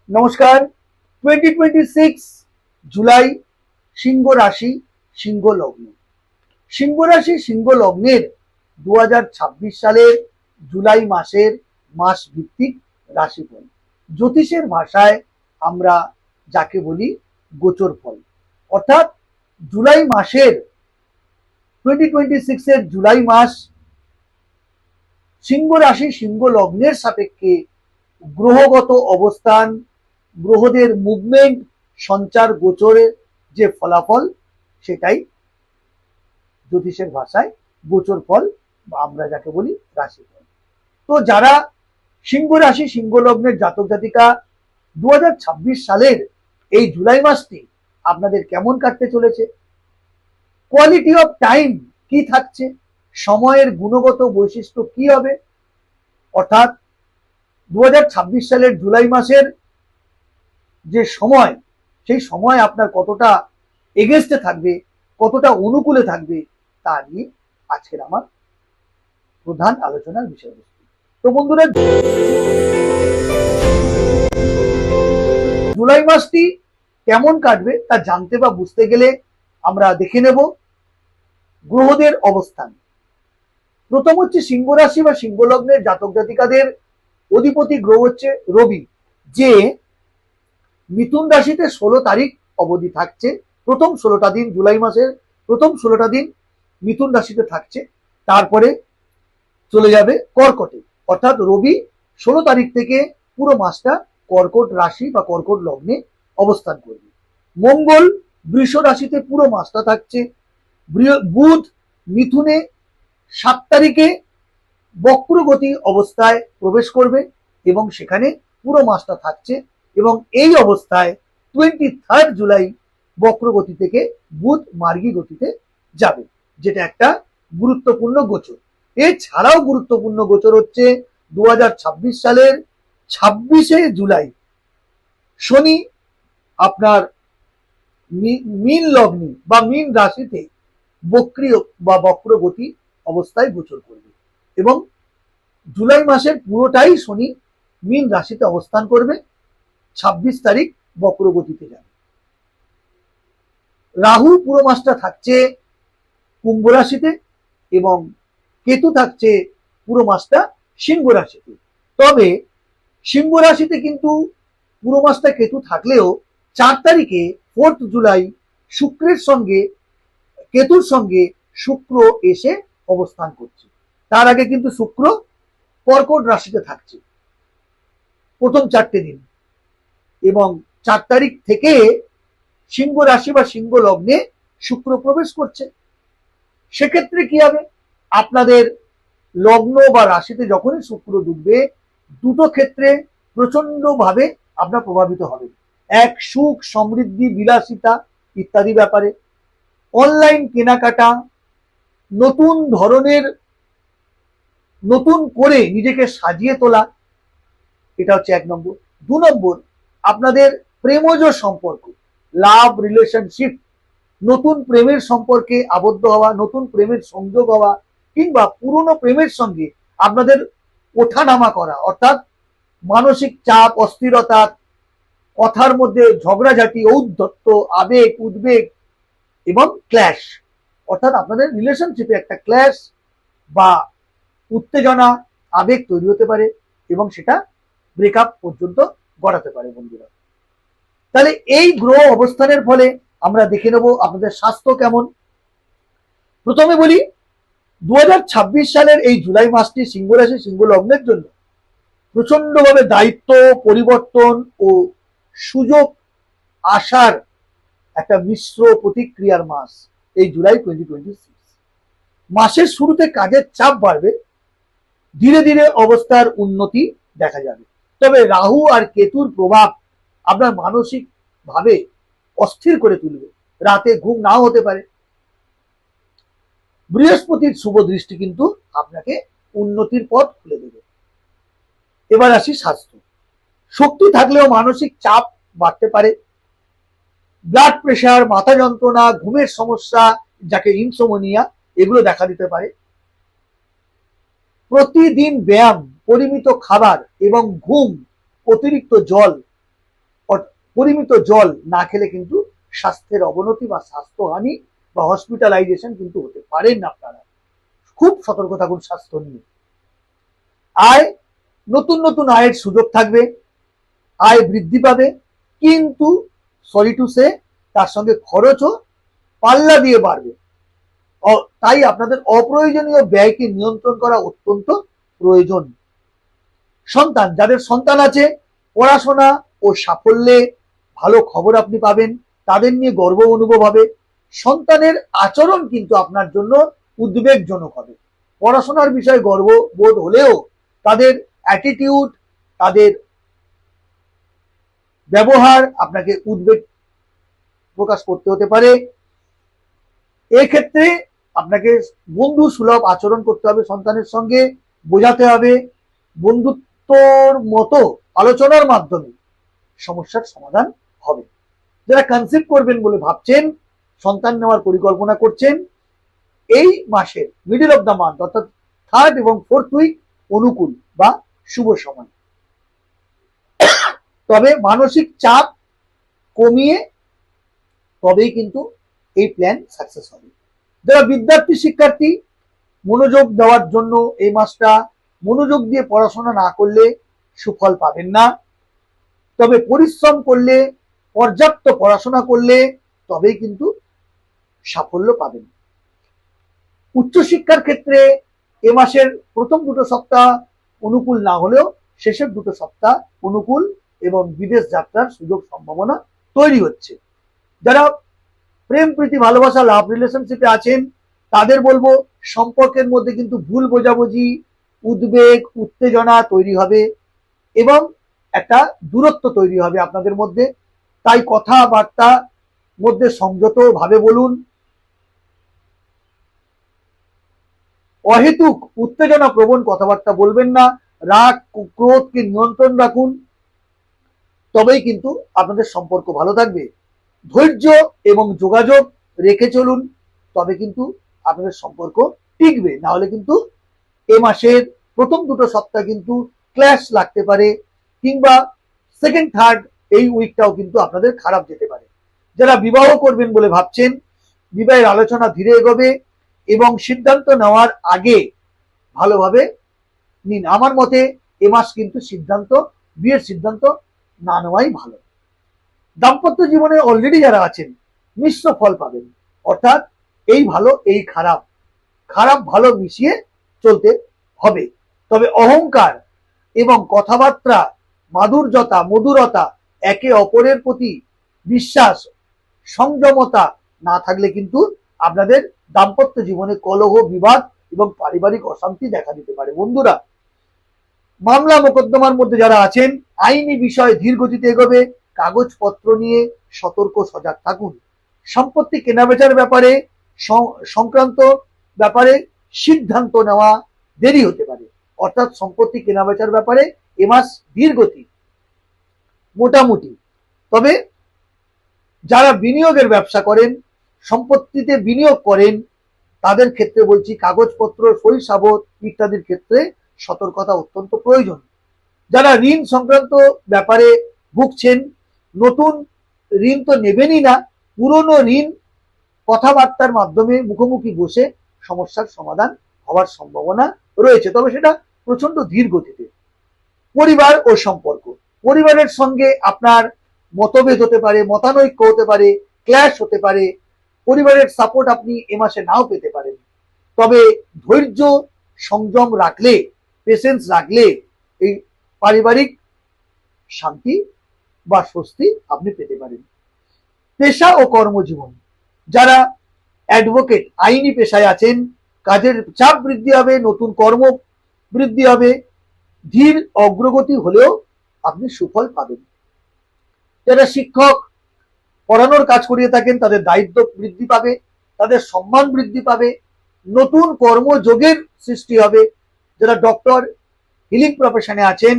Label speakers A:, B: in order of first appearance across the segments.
A: নমস্কার। 2026 জুলাই সিংহ রাশি সিংহ লগ্ন। সিংহ রাশি সিংহ লগ্নের 2026 সালের জুলাই মাসের মাস ভিত্তিক রাশিফল, জ্যোতিষের ভাষায় আমরা যাকে বলি গোচর ফল, অর্থাৎ জুলাই মাসের 2026 এর জুলাই মাস সিংহ রাশি সিংহ লগ্নের সাপেক্ষে গ্রহগত অবস্থান, গ্রহদের মুভমেন্ট, সঞ্চার গোচরের যে ফলাফল, সেটাই জ্যোতিষের ভাষায় গোচর ফল বা আমরা যাকে বলি রাশিফল। তো যারা সিংহ রাশি সিংহ লগ্নের জাতক জাতিকা 2026 সালের এই জুলাই মাসটি আপনাদের কেমন কাটতে চলেছে, কোয়ালিটি অফ টাইম কি থাকছে, সময়ের গুণগত বৈশিষ্ট্য কি হবে, অর্থাৎ 2026 সালের জুলাই মাসের যে সময়, সেই সময় আপনার কতটা এগেনস্টে থাকবে, কতটা অনুকূলে থাকবে, তা নিয়ে আজকের আমার প্রধান আলোচনার বিষয়বস্তু। তো বন্ধুরা, জুলাই মাসটি কেমন কাটবে তা জানতে বা বুঝতে গেলে আমরা দেখে নেব গ্রহদের অবস্থান। প্রথম হচ্ছে সিংহ রাশি বা সিংহ লগ্নের জাতক জাতিকাদের অধিপতি গ্রহ হচ্ছে রবি, যে মিথুন রাশিতে 16 তারিখ অবধি থাকছে। প্রথম 16টা দিন, জুলাই মাসের প্রথম 16টা দিন মিথুন রাশিতে থাকছে, তারপরে চলে যাবে কর্কটে। অর্থাৎ রবি 16 তারিখ থেকে পুরো মাসটা কর্কট রাশি বা কর্কট লগ্নে অবস্থান করবে। মঙ্গল বৃষ রাশিতে পুরো মাসটা থাকছে। বুধ মিথুনে 7 তারিখে বক্রগতি অবস্থায় প্রবেশ করবে এবং সেখানে পুরো মাসটা থাকছে, এবং এই অবস্থায় 23 জুলাই বক্রগতি থেকে বুধ মার্গী গতিতে যাবে, যেটা একটা গুরুত্বপূর্ণ গোচর। এছাড়াও গুরুত্বপূর্ণ গোচর হচ্ছে 2026 সালের 26শে জুলাই শনি আপনার মীন লগ্নে বা মীন রাশিতে বক্রী বা বক্রগতি অবস্থায় গোচর করবে, এবং জুলাই মাসের পুরোটাই শনি মীন রাশিতে অবস্থান করবে। 26 তারিখ বক্রগতিতে যাবে। রাহু পুরো মাসটা থাকছে কুম্ভ রাশিতে এবং কেতু থাকছে পুরো মাসটা সিংহ রাশিতে। তবে সিংহ রাশিতে কিন্তু পুরো মাসটা কেতু থাকলেও 4 তারিখে 4 জুলাই শুক্রের সঙ্গে কেতুর সঙ্গে শুক্র এসে অবস্থান করছে। তার আগে কিন্তু শুক্র কর্কট রাশিতে থাকছে প্রথম 4টে দিন, এবং 4 তারিখ থেকে সিংহ রাশি বা সিংহ লগ্নে শুক্র প্রবেশ করছে। সেক্ষেত্রে কি হবে, আপনাদের লগ্ন বা রাশিতে যখনই শুক্র ঢুকবে, দুটো ক্ষেত্রে প্রচন্ড ভাবে আপনার প্রভাবিত হবে। এক, সুখ সমৃদ্ধি বিলাসিতা ইত্যাদি ব্যাপারে, অনলাইন কেনাকাটা, নতুন ধরনের নতুন করে নিজেকে সাজিয়ে তোলা, এটা হচ্ছে 1 নম্বর। 2 নম্বর, আপনাদের প্রেমজ সম্পর্ক, লাভ রিলেশনশিপ, নতুন প্রেমের সম্পর্কে আবদ্ধ হওয়া, নতুন প্রেমের সংযোগ হওয়া, কিংবা পুরনো প্রেমের সঙ্গে আপনাদের ওঠানামা করা, অর্থাৎ মানসিক চাপ, অস্থিরতা, কথার মধ্যে ঝগড়াঝাটি, ঔদ্ধত্য, আবেগ, উদ্বেগ এবং ক্ল্যাশ, অর্থাৎ আপনাদের রিলেশনশিপে একটা ক্ল্যাশ বা উত্তেজনা, আবেগ তৈরি হতে পারে এবং সেটা ব্রেকআপ পর্যন্ত গড়াতে পারে। বন্ধুরা, তাহলে এই গ্রহ অবস্থানের ফলে আমরা দেখে নেব আপনাদের স্বাস্থ্য কেমন। প্রথমে বলি, 2026 সালের এই জুলাই মাসটি সিংহ রাশি সিংহ লগ্নের জন্য প্রচন্ডভাবে দায়িত্ব, পরিবর্তন ও সুযোগ আসার একটা মিশ্র প্রতিক্রিয়ার মাস এই জুলাই 2026। মাসের শুরুতে কাজের চাপ বাড়বে, ধীরে ধীরে অবস্থার উন্নতি দেখা যাবে। তবে রাহু আর কেতুর প্রভাব আপনার মানসিক ভাবে অস্থির করে তুলবে, রাতে ঘুম নাও হতে পারে। বৃহস্পতির শুভ দৃষ্টি কিন্তু আপনাকে উন্নতির পথ খুলে দেবে। এবার আসি স্বাস্থ্য। শক্তি থাকলেও মানসিক চাপ বাড়তে পারে। ব্লাড প্রেশার, মাথা যন্ত্রণা, ঘুমের সমস্যা যাকে ইনসোমনিয়া, এগুলো দেখা দিতে পারে। প্রতিদিন ব্যায়াম, পরিমিত খাবার এবং ঘুম, অতিরিক্ত জল পরিমিত জল না খেলে কিন্তু স্বাস্থ্যের অবনতি বা স্বাস্থ্যহানি বা হসপিটালাইজেশন কিন্তু হতে পারেন আপনারা। খুব সতর্ক থাকুন স্বাস্থ্য নিয়ে। আয়, নতুন নতুন আয়ের সুযোগ থাকবে, আয় বৃদ্ধি পাবে, কিন্তু সরি টু সে তার সঙ্গে খরচও পাল্লা দিয়ে বাড়বে। তাই আপনাদের অপ্রয়োজনীয় ব্যয়কে নিয়ন্ত্রণ করা অত্যন্ত প্রয়োজন। সন্তান, যাদের সন্তান আছে, পড়াশোনা ও সাফল্যে ভালো খবর আপনি পাবেন, তাদের নিয়ে গর্ব অনুভব হবে। সন্তানের আচরণ কিন্তু আপনার জন্য উদ্বেগজনক হবে। পড়াশোনার বিষয়ে গর্ববোধ হলেও তাদের অ্যাটিটিউড, তাদের ব্যবহার আপনাকে উদ্বেগ প্রকাশ করতে হতে পারে। এক্ষেত্রে আপনাকে বন্ধু সুলভ আচরণ করতে হবে, সন্তানের সঙ্গে বোঝাতে হবে, বন্ধুত্বর মতো আলোচনার মাধ্যমে সমস্যার সমাধান হবে। যারা কনসিভ করবেন বলে ভাবছেন, সন্তান নেওয়ার পরিকল্পনা করছেন, এই মাসের মিডল অফ দ্য মান্থ অর্থাৎ 3rd এবং 4th উইক অনুকূল বা শুভ সময়। তবে মানসিক চাপ কমিয়ে তবেই কিন্তু এই প্ল্যান সাকসেস হবে। যারা বিদ্যার্থী শিক্ষার্থী, মনোযোগ দেওয়ার জন্য এই মাসটা মনোযোগ দিয়ে পড়াশোনা না করলে সুফল পাবেন না। তবে পরিশ্রম করলে, পর্যাপ্ত পড়াশোনা করলে তবেই কিন্তু সাফল্য পাবেন। উচ্চশিক্ষার ক্ষেত্রে এ মাসের প্রথম 2 সপ্তাহ অনুকূল না হলেও শেষের 2 সপ্তাহ অনুকূল এবং বিদেশ যাত্রার সুযোগ সম্ভাবনা তৈরি হচ্ছে। যারা প্রেম প্রীতি ভালোবাসা লাভ রিলেশনশিপে আছেন, তাদের বলবো সম্পর্কের মধ্যে কিন্তু ভুল বোঝাবুঝি, উদ্বেগ, উত্তেজনা তৈরি হবে এবং একটা দূরত্ব তৈরি হবে আপনাদের মধ্যে। তাই কথাবার্তা মধ্যে সংযত ভাবে বলুন। অহেতুক উত্তেজনা প্রবণ কথাবার্তা বলবেন না। রাগ ক্রোধকে নিয়ন্ত্রণ রাখুন, তবেই কিন্তু আপনাদের সম্পর্ক ভালো থাকবে। ধৈর্য এবং যোগাযোগ রেখে চলুন, তবে কিন্তু আপনাদের সম্পর্ক টিকবে। না হলে কিন্তু এ মাসের প্রথম 2 সপ্তাহ কিন্তু ক্ল্যাশ লাগতে পারে, কিংবা 2nd 3rd এই উইকটাও কিন্তু আপনাদের খারাপ যেতে পারে। যারা বিবাহ করবেন বলে ভাবছেন, বিবাহের আলোচনা ধীরে এগোবে এবং সিদ্ধান্ত নেওয়ার আগে ভালোভাবে নিন। আমার মতে এ মাস কিন্তু বিয়ের সিদ্ধান্ত না নেওয়াই ভালো। দাম্পত্য জীবনে অলরেডি যারা আছেন, মিশ্র ফল পাবেন, অর্থাৎ এই ভালো এই খারাপ, খারাপ ভালো মিশিয়ে চলতে হবে। তবে অহংকার এবং কথাবার্তা মাধুর্যতা, মধুরতা, একে অপরের প্রতি বিশ্বাস, সংযমতা না থাকলে কিন্তু আপনাদের দাম্পত্য জীবনে কলহ, বিবাদ এবং পারিবারিক অশান্তি দেখা দিতে পারে। বন্ধুরা, মামলা মোকদ্দমার মধ্যে যারা আছেন, আইনি বিষয় ধীর গতিতে এগোবে। কাগজপত্র নিয়ে সতর্ক সজাগ থাকুন। সম্পত্তি কেনাবেচার ব্যাপারে সংক্রান্ত ব্যাপারে সিদ্ধান্ত নেওয়া দেরি হতে পারে, অর্থাৎ সম্পত্তি কেনাবেচার ব্যাপারে এ মাস ধীর গতি মোটামুটি। তবে যারা বিনিয়োগের ব্যবসা করেন, সম্পত্তিতে বিনিয়োগ করেন, তাদের ক্ষেত্রে বলছি কাগজপত্র, সই সাবত ইত্যাদির ক্ষেত্রে সতর্কতা অত্যন্ত প্রয়োজন। যারা ঋণ সংক্রান্ত ব্যাপারে ভুগছেন, নতুন ঋণ তো নেবেনই না, পুরনো ঋণ কথাবার্তার মাধ্যমে মুখোমুখি বসে সমস্যার সমাধান হওয়ার সম্ভাবনা রয়েছে, তবে সেটা প্রচন্ড ধীর গতিতে। পরিবার ও সম্পর্ক, পরিবারের সঙ্গে আপনার মতভেদ হতে পারে, মতানৈক্য হতে পারে, ক্ল্যাশ হতে পারে, পরিবারের সাপোর্ট আপনি এ মাসে নাও পেতে পারেন। তবে ধৈর্য সংযম রাখলে, পেশেন্স রাখলে এই পারিবারিক শান্তি বা স্বস্তি আপনি পেতে পারেন। পেশা ও কর্মজীবন, যারা অ্যাডভোকেট, আইনি পেশায় আছেন, কাজের চাপ বৃদ্ধি হবে, নতুন কর্ম বৃদ্ধি হবে, ধীর অগ্রগতি হলেও আপনি সুফল পাবেন। যারা শিক্ষক, পড়ানোর কাজ করিয়ে থাকেন, তাদের দায়িত্ব বৃদ্ধি পাবে, তাদের সম্মান বৃদ্ধি পাবে, নতুন কর্মযোগের সৃষ্টি হবে। যারা ডক্টর, হিলিং প্রফেশনে আছেন,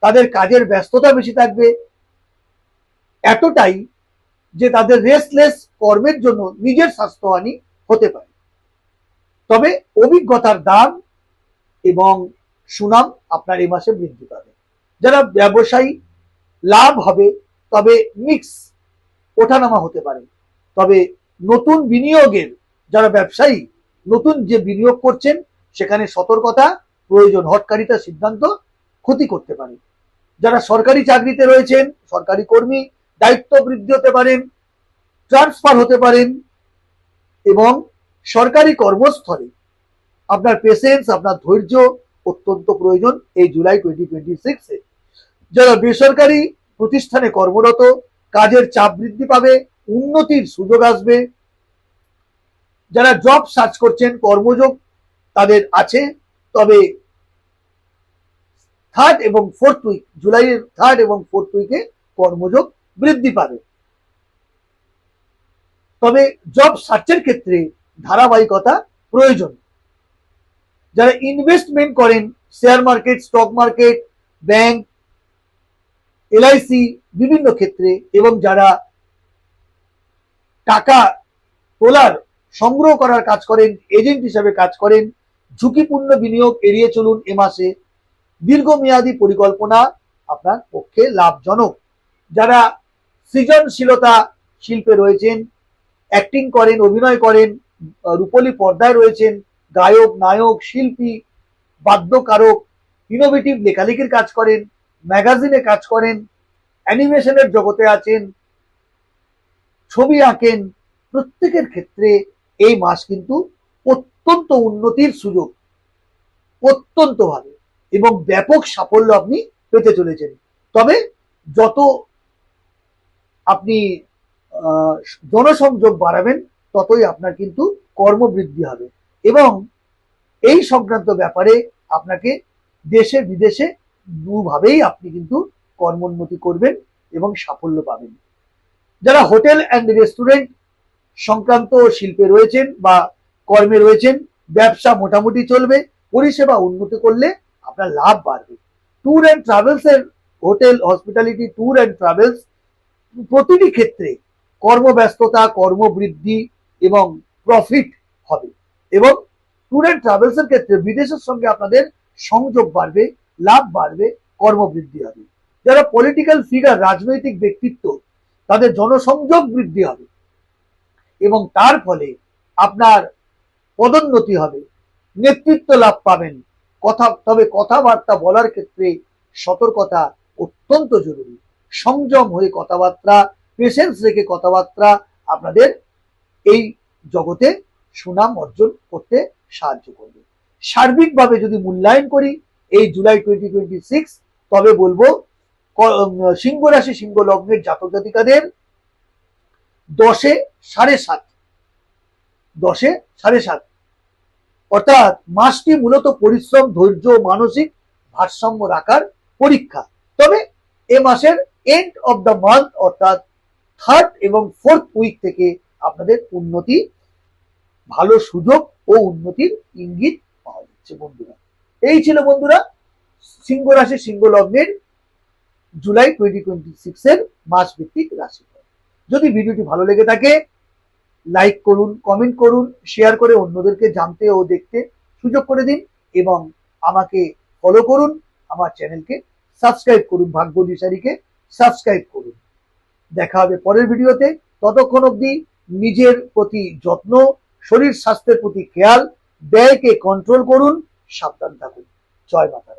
A: তাদের কাজের ব্যস্ততা বেশি থাকবে, এতটাই যে তাদের রেস্টলেস কর্মের জন্য নিজের স্বাস্থ্যহানি হতে পারে। তবে অভিজ্ঞতার দাম এবং সুনাম আপনার এই মাসে বৃদ্ধি পাবে। যারা ব্যবসায়ী, লাভ হবে, তবে মিক্স ওঠানামা হতে পারে। তবে নতুন বিনিয়োগের যারা ব্যবসায়ী নতুন যে বিনিয়োগ করছেন সেখানে সতর্কতা প্রয়োজন। হটকারিতা সিদ্ধান্ত ক্ষতি করতে পারে। যারা সরকারি চাকরিতে রয়েছেন, সরকারি কর্মী, দায়িত্ব বৃদ্ধি হতে পারেন, ট্রান্সফার হতে পারেন এবং সরকারি কর্মস্থলে আপনার পেশেন্স, আপনার ধৈর্য অত্যন্ত প্রয়োজন এই জুলাই 2026-এ। যারা বেসরকারি প্রতিষ্ঠানে কর্মরত, কাজের চাপ বৃদ্ধি পাবে, উন্নতির সুযোগ আসবে। যারা জব সার্চ করছেন, কর্মযোগ তাদের আছে, তবে থার্ড এবং ফোর্থ উইক, জুলাইয়ের থার্ড এবং ফোর্থ উইকে কর্মযোগ বৃদ্ধি পাবে। তবে জব সার্চের ক্ষেত্রে ধারাবাহিকতা প্রয়োজন। যারা ইনভেস্টমেন্ট করেন, share market, stock market, bank, LIC বিভিন্ন ক্ষেত্রে, এবং যারা টাকা তোলার সংগ্রহ করার কাজ করেন, এজেন্ট হিসাবে কাজ করেন, ঝুঁকিপূর্ণ বিনিয়োগ এড়িয়ে চলুন এ মাসে। দীর্ঘমেয়াদী পরিকল্পনা আপনার পক্ষে লাভজনক। যারা সৃজনশীলতা শিল্পে রয়েছেন, অ্যাক্টিং করেন, অভিনয় করেন, রূপলী পর্দায় রয়েছেন, গায়ক, নায়ক, শিল্পী, বাদ্যকারক, ইনোভেটিভ লেখালেখির কাজ করেন, ম্যাগাজিনে কাজ করেন, অ্যানিমেশনের জগতে আছেন, ছবি আঁকেন, প্রত্যেকের ক্ষেত্রে এই মাস কিন্তু অত্যন্ত উন্নতির সুযোগ, অত্যন্ত ভাবে এবং ব্যাপক সাফল্য আপনি পেতে চলেছেন। তবে যত আপনি জনসংযোগ বাড়াবেন ততই আপনার কিন্তু কর্মবৃদ্ধি হবে এবং এই সংক্রান্ত ব্যাপারে আপনাকে দেশে বিদেশে দুভাবেই আপনি কিন্তু কর্মোন্নতি করবেন এবং সাফল্য পাবেন। যারা হোটেল অ্যান্ড রেস্টুরেন্ট সংক্রান্ত শিল্পে রয়েছেন বা কর্মে রয়েছেন, ব্যবসা মোটামুটি চলবে, পরিষেবা উন্নতি করলে আপনার লাভ বাড়বে। ট্যুর অ্যান্ড ট্রাভেলস এর, hotel, hospitality, tour and travels প্রতিটি ক্ষেত্রে কর্মব্যস্ততা, কর্মবৃদ্ধি এবং প্রফিট হবে এবং ট্যুর অ্যান্ড ট্রাভেলস এর ক্ষেত্রে বিদেশের সঙ্গে আপনাদের সংযোগ বাড়বে, লাভ বাড়বে, কর্মবৃদ্ধি হবে। যারা পলিটিক্যাল ফিগার, রাজনৈতিক ব্যক্তিত্ব, তাদের জনসংযোগ বৃদ্ধি হবে এবং তার ফলে আপনার পদোন্নতি হবে, নেতৃত্ব লাভ পাবেন। তবে কথাবার্তা বলার ক্ষেত্রে সতর্কতা অত্যন্ত জরুরি। সংযম হয়ে কথাবার্তা, পেশেন্স রেখে কথাবার্তা আপনাদের এই জগতে সুনাম অর্জন করতে সাহায্য করবে। সার্বিকভাবে যদি মূল্যায়ন করি এই জুলাই 2026, তবে বলবো সিংহ রাশি, সিংহ লগ্নের জাতক জাতিকাদের 10-এ 7.5, অর্থাৎ মাসটি মূলত পরিশ্রম, ধৈর্য, মানসিক ভারসাম্য রাখার পরীক্ষা। তবে এ মাসের এন্ড অফ দ্য মান্থ অর্থাৎ থার্ড এবং ফোর্থ উইক থেকে আপনাদের উন্নতি, ভালো সুযোগ ও উন্নতির ইঙ্গিত পাওয়া যাচ্ছে। বন্ধুরা, এই ছিল বন্ধুরা সিংহ রাশি, সিংহ লগ্নের জুলাই 2026-এর মাস ভিত্তিক রাশিফল। যদি ভিডিওটি ভালো লেগে থাকে লাইক করুন, কমেন্ট করুন, শেয়ার করে অন্যদেরকে জানতে ও দেখতে সুযোগ করে দিন এবং আমাকে ফলো করুন, আমার চ্যানেলকে সাবস্ক্রাইব করুন, ভাগ্য দিশারিকে সাবস্ক্রাইব করুন। দেখা হবে পরের ভিডিওতে। ততক্ষণ অবধি নিজের প্রতি যত্ন, শরীর স্বাস্থ্যের প্রতি খেয়াল, ব্যয়কে কন্ট্রোল করুন, সাবধান থাকুন। জয় মাতা।